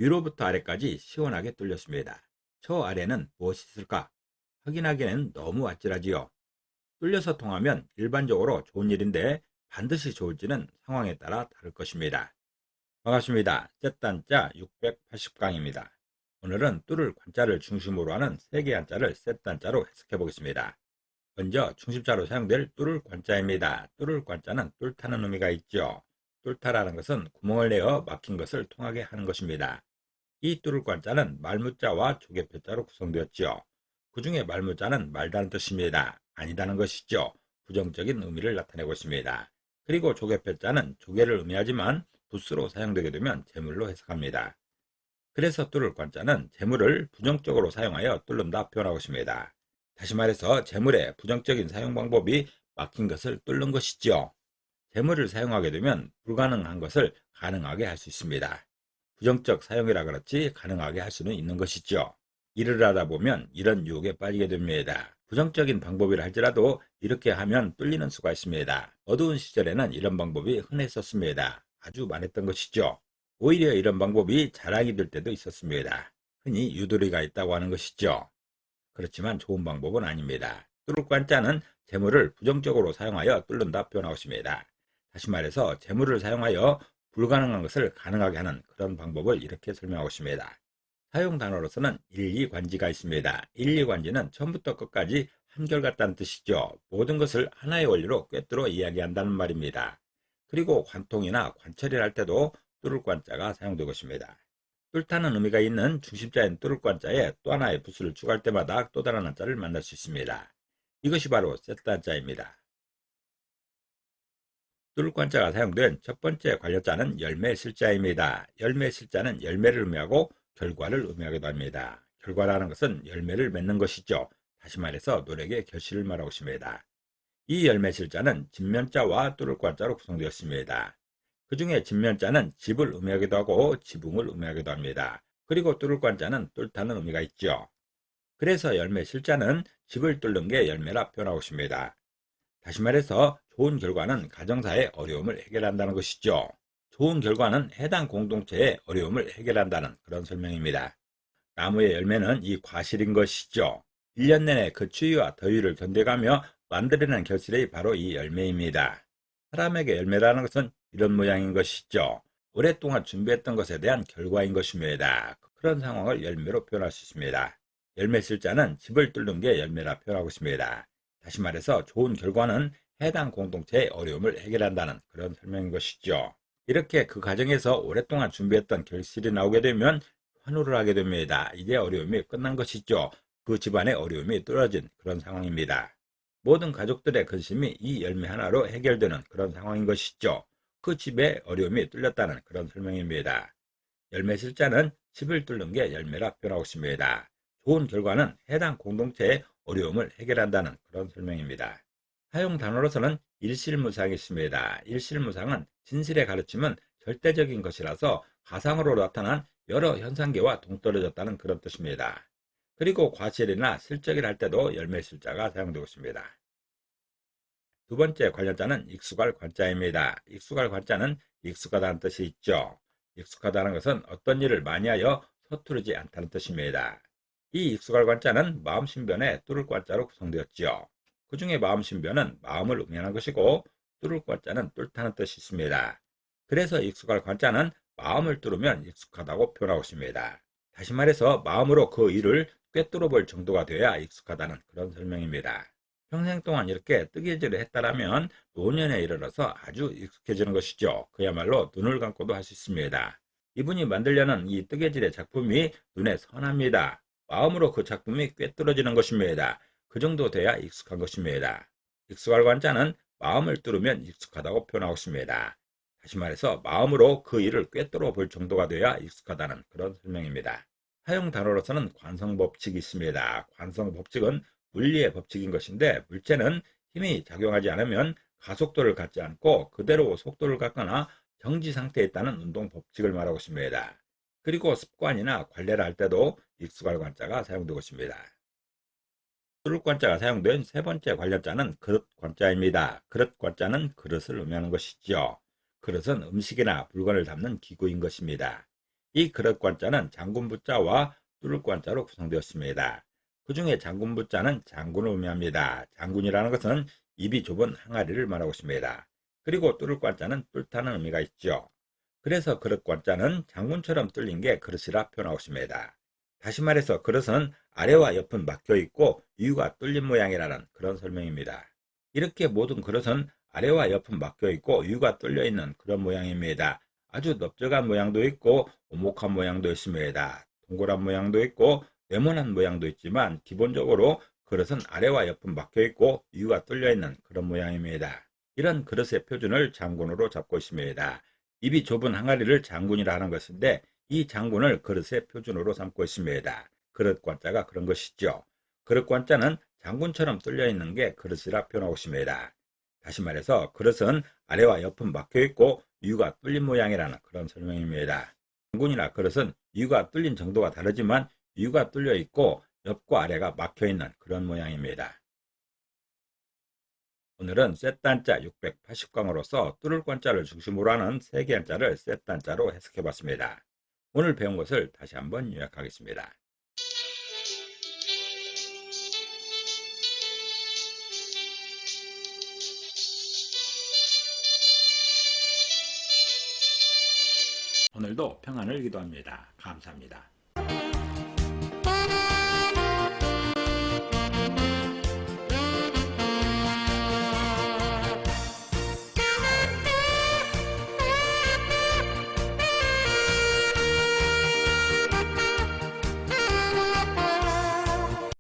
위로부터 아래까지 시원하게 뚫렸습니다. 저 아래는 무엇이 있을까? 확인하기에는 너무 아찔하지요. 뚫려서 통하면 일반적으로 좋은 일인데 반드시 좋을지는 상황에 따라 다를 것입니다. 반갑습니다. 셋단자 680강입니다. 오늘은 뚫을 관자를 중심으로 하는 세 개의 한자를 셋단자로 해석해 보겠습니다. 먼저 중심자로 사용될 뚫을 관자입니다. 뚫을 관자는 뚫다는 의미가 있죠. 뚫다라는 것은 구멍을 내어 막힌 것을 통하게 하는 것입니다. 이 뚫을 관자는 말무자와 조개표자로 구성되었지요. 그 중에 말무자는 말다는 뜻입니다. 아니다는 것이죠. 부정적인 의미를 나타내고 있습니다. 그리고 조개표자는 조개를 의미하지만 붓으로 사용되게 되면 재물로 해석합니다. 그래서 뚫을 관자는 재물을 부정적으로 사용하여 뚫는다 표현하고 있습니다. 다시 말해서 재물의 부정적인 사용 방법이 막힌 것을 뚫는 것이죠. 재물을 사용하게 되면 불가능한 것을 가능하게 할 수 있습니다. 부정적 사용이라 그렇지 가능하게 할 수는 있는 것이죠. 일을 하다 보면 이런 유혹에 빠지게 됩니다. 부정적인 방법이라 할지라도 이렇게 하면 뚫리는 수가 있습니다. 어두운 시절에는 이런 방법이 흔했었습니다. 아주 많았던 것이죠. 오히려 이런 방법이 자랑이 될 때도 있었습니다. 흔히 유도리가 있다고 하는 것이죠. 그렇지만 좋은 방법은 아닙니다. 뚫을 관자는 재물을 부정적으로 사용하여 뚫는다 표현하고 있습니다. 다시 말해서 재물을 사용하여 불가능한 것을 가능하게 하는 그런 방법을 이렇게 설명하고 있습니다. 사용 단어로서는 일리관지가 있습니다. 일리관지는 처음부터 끝까지 한결같다는 뜻이죠. 모든 것을 하나의 원리로 꿰뚫어 이야기한다는 말입니다. 그리고 관통이나 관철이라 할 때도 뚫을 관자가 사용되고 있습니다. 뚫다는 의미가 있는 중심자인 뚫을 관자에 또 하나의 부수를 추가할 때마다 또 다른 한자를 만날 수 있습니다. 이것이 바로 세트 한자입니다. 뚫을 관자가 사용된 첫 번째 관련자는 열매실자입니다. 열매실자는 열매를 의미하고 결과를 의미하기도 합니다. 결과라는 것은 열매를 맺는 것이죠. 다시 말해서 노력의 결실을 말하고 있습니다. 이 열매실자는 진면자와 뚫을 관자로 구성되었습니다. 그 중에 진면자는 집을 의미하기도 하고 지붕을 의미하기도 합니다. 그리고 뚫을 관자는 뚫다는 의미가 있죠. 그래서 열매실자는 집을 뚫는 게 열매라 표현하고 있습니다. 다시 말해서 좋은 결과는 가정사의 어려움을 해결한다는 것이죠. 좋은 결과는 해당 공동체의 어려움을 해결한다는 그런 설명입니다. 나무의 열매는 이 과실인 것이죠. 1년 내내 그 추위와 더위를 견뎌가며 만들어낸 결실이 바로 이 열매입니다. 사람에게 열매라는 것은 이런 모양인 것이죠. 오랫동안 준비했던 것에 대한 결과인 것입니다. 그런 상황을 열매로 표현할 수 있습니다. 열매 실자는 집을 뚫는 게 열매라 표현하고 있습니다. 다시 말해서 좋은 결과는 해당 공동체의 어려움을 해결한다는 그런 설명인 것이죠. 이렇게 그 과정에서 오랫동안 준비했던 결실이 나오게 되면 환호를 하게 됩니다. 이제 어려움이 끝난 것이죠. 그 집안의 어려움이 떨어진 그런 상황입니다. 모든 가족들의 근심이 이 열매 하나로 해결되는 그런 상황인 것이죠. 그 집의 어려움이 뚫렸다는 그런 설명입니다. 열매 실자는 집을 뚫는 게 열매라 표현하고 있습니다. 좋은 결과는 해당 공동체의 어려움을 해결한다는 그런 설명입니다. 사용 단어로서는 일실무상이 있습니다. 일실무상은 진실의 가르침은 절대적인 것이라서 가상으로 나타난 여러 현상계와 동떨어졌다는 그런 뜻입니다. 그리고 과실이나 실적이라 할 때도 열매실자가 사용되고 있습니다. 두 번째 관련자는 익숙할 관자입니다. 익숙할 관자는 익숙하다는 뜻이 있죠. 익숙하다는 것은 어떤 일을 많이 하여 서투르지 않다는 뜻입니다. 이 익숙할 관자는 마음신변의 뚫을 관자로 구성되었지요. 그 중에 마음신변은 마음을 의미하는 것이고 뚫을 관자는 뚫다는 뜻이 있습니다. 그래서 익숙할 관자는 마음을 뚫으면 익숙하다고 표현하고 있습니다. 다시 말해서 마음으로 그 일을 꿰뚫어 볼 정도가 돼야 익숙하다는 그런 설명입니다. 평생 동안 이렇게 뜨개질을 했다라면 노년에 이르러서 아주 익숙해지는 것이죠. 그야말로 눈을 감고도 할 수 있습니다. 이분이 만들려는 이 뜨개질의 작품이 눈에 선합니다. 마음으로 그 작품이 꿰뚫어지는 것입니다. 그 정도 돼야 익숙한 것입니다. 익숙할 관자는 마음을 뚫으면 익숙하다고 표현하고 있습니다. 다시 말해서 마음으로 그 일을 꿰뚫어 볼 정도가 돼야 익숙하다는 그런 설명입니다. 사용 단어로서는 관성법칙이 있습니다. 관성법칙은 물리의 법칙인 것인데 물체는 힘이 작용하지 않으면 가속도를 갖지 않고 그대로 속도를 갖거나 정지 상태에 있다는 운동 법칙을 말하고 있습니다. 그리고 습관이나 관례를 할 때도 익숙할 관자가 사용되고 있습니다. 뚫을 관자가 사용된 세 번째 관련자는 그릇 관자입니다. 그릇 관자는 그릇을 의미하는 것이죠. 그릇은 음식이나 물건을 담는 기구인 것입니다. 이 그릇관자는 장군부자와 뚫을관자로 구성되었습니다. 그 중에 장군부자는 장군을 의미합니다. 장군이라는 것은 입이 좁은 항아리를 말하고 있습니다. 그리고 뚫을관자는 뚫다는 의미가 있죠. 그래서 그릇관자는 장군처럼 뚫린 게 그릇이라 표현하고 있습니다. 다시 말해서 그릇은 아래와 옆은 막혀 있고 위가 뚫린 모양이라는 그런 설명입니다. 이렇게 모든 그릇은 아래와 옆은 막혀 있고 위가 뚫려 있는 그런 모양입니다. 아주 넓적한 모양도 있고 오목한 모양도 있습니다. 동그란 모양도 있고 네모난 모양도 있지만 기본적으로 그릇은 아래와 옆은 막혀 있고 위가 뚫려 있는 그런 모양입니다. 이런 그릇의 표준을 장군으로 잡고 있습니다. 입이 좁은 항아리를 장군이라 하는 것인데 이 장군을 그릇의 표준으로 삼고 있습니다. 그릇관자가 그런 것이죠. 그릇관자는 장군처럼 뚫려 있는 게 그릇이라 표현하고 있습니다. 다시 말해서 그릇은 아래와 옆은 막혀 있고 위가 뚫린 모양이라는 그런 설명입니다. 장군이나 그릇은 위가 뚫린 정도가 다르지만 위가 뚫려 있고 옆과 아래가 막혀 있는 그런 모양입니다. 오늘은 셋단자 680강으로서 뚫을 관자를 중심으로 하는 세개 한자를 셋단자로 해석해 봤습니다. 오늘 배운 것을 다시 한번 요약하겠습니다. 오늘도 평안을 기도합니다. 감사합니다.